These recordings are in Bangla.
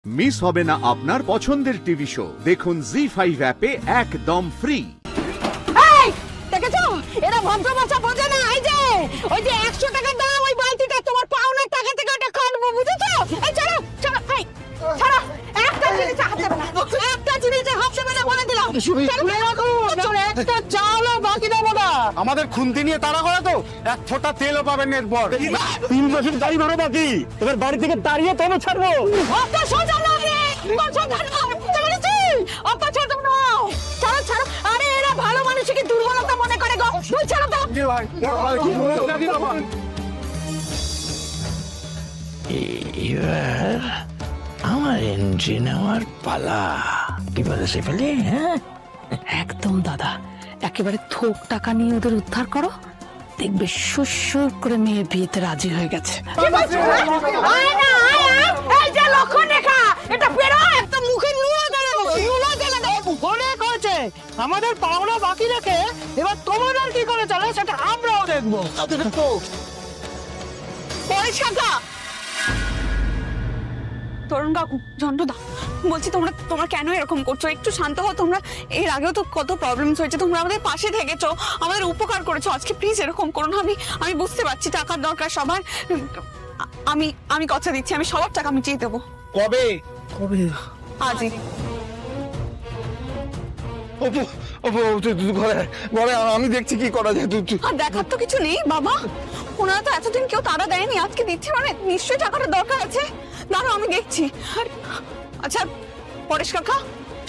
মিস হবে না আপনার পছন্দের টিভি শো। দেখুন জি5 অ্যাপে একদম ফ্রি। দেখেছো এরা ভদ্র ভাষা বোঝে না। এই যে ওই যে 100 টাকা দাও ওই বালতিটা তোমার পাওনার টাকা থেকে ওটা কাটবো, বুঝেছো? এই ছাড়ো ছাড়ো, এই ছাড়ো, একটা জিনিস হাত দেবে না, একটা জিনিস হাত দেবে না বলে দিলাম। একটা চালও বাকি দেবো না। আমাদের খুন্তি নিয়ে তাড়া করে তো এক ফোঁটা তেলও পাবেন এরপর। 3 মাসের গাড়ি ভাড়া বাকি, এবার বাড়ি থেকে দাঁড়িয়ে তবে ছাড়বো। অত সোজা না রে, সোজা না, বুঝতে পেরেছি? অত ছোট না, ছাড়ো ছাড়ো। আরে এরা ভালো মানুষকে দুর্বলতা মনে করে গো, ছাড়ো তো। এবার আমার এন্ট্রি নেওয়ার পালা। কি বলেছে ফেলে? হ্যাঁ একদম দাদা, একেবারে থোক টাকা নিয়ে ওদের উদ্ধার করো, দেখবে সুর করে মেয়ে বিয়েতে রাজি হয়ে গেছে। আয় না, এই যে লক্ষণ রেখা, এটা বেরো, একদম মুখে নুয়ে দেবে, নুয়ে দেবে। অনেক হয়েছে, আমাদের পাওনা বাকি রেখে এবার তোমাদের কি করে চলে সেটা আমরাও দেখবো। পয়সাটা তরুণ কাকু, ঝন্টুদা, বলছি তোমরা কেন এরকম করছো? একটু শান্ত হও তোমরা। এর আগেও তো কত প্রবলেমস হয়েছে, তোমরা আমাদের পাশে থেকেছো, আমাদের উপকার করেছো। আজকে প্লিজ এরকম করো না। আমি বুঝতে পারছি টাকার দরকার সবার। আমি কথা দিচ্ছি, আমি সবার টাকা মিটিয়ে দেবো। কবে? আজই। ঘরে আমি দেখছি কি করা যায়। আর দেখার তো কিছু নেই বাবা, ওনারা তো এতদিন কেউ তারা দেয়নি, আজকে দিচ্ছে মানে নিশ্চয়ই টাকাটা দরকার আছে। দাঁড়াও আমি দেখছি। আচ্ছা পরেশ কাকা,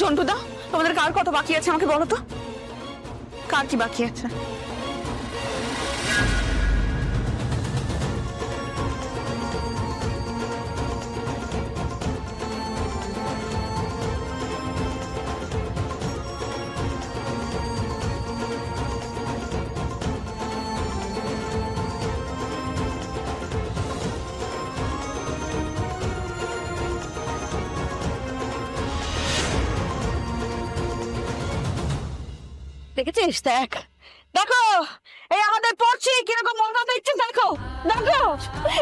ঝন্টুদা, তোমাদের কার কত বাকি আছে আমাকে বলো তো, কার কি বাকি আছে? দেখেছিস? দেখ দেখো, এই আমাদের পড়ছি কিরকম মজা দেখছে, দেখো দেখো,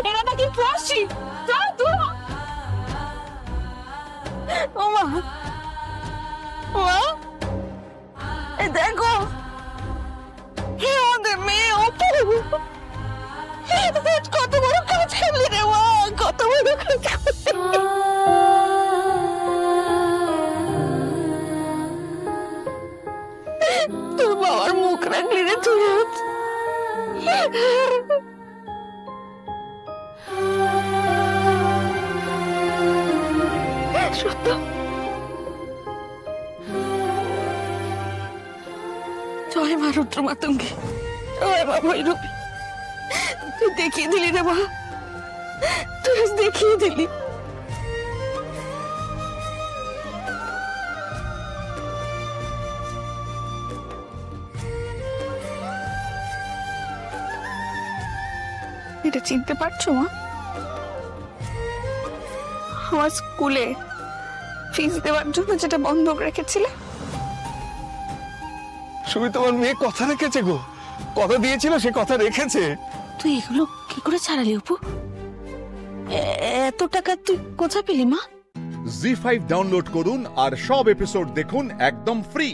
এরা নাকি পড়ছি। ও মা, এই দেখো, আমাদের মেয়ে অপু কত বড় কাজ করলি রে মা, কত বড় কাজ করলি। তোর বাবার মুখ রাখলি রে তুই। সত্য জয় মা রুদ্র মাতঙ্গী, জয় মা ভৈরবী। তুই দেখিয়ে দিলি রে মা, তুই দেখিয়ে দিলি। এটা চিনতে পারছো মা? আমার স্কুলে ফিস দেওয়ার জন্য যেটা বন্ধক রেখেছিলে। সুমি, তোমার মেয়ে কথা রেখেছে গো, কথা দিয়েছিল সে কথা রেখেছে। তুই এগুলো কি করে ছাড়ালি অপু? এত টাকা তুই কোথা পেলি মা? জি5 ডাউনলোড করুন আর সব এপিসোড দেখুন একদম ফ্রি।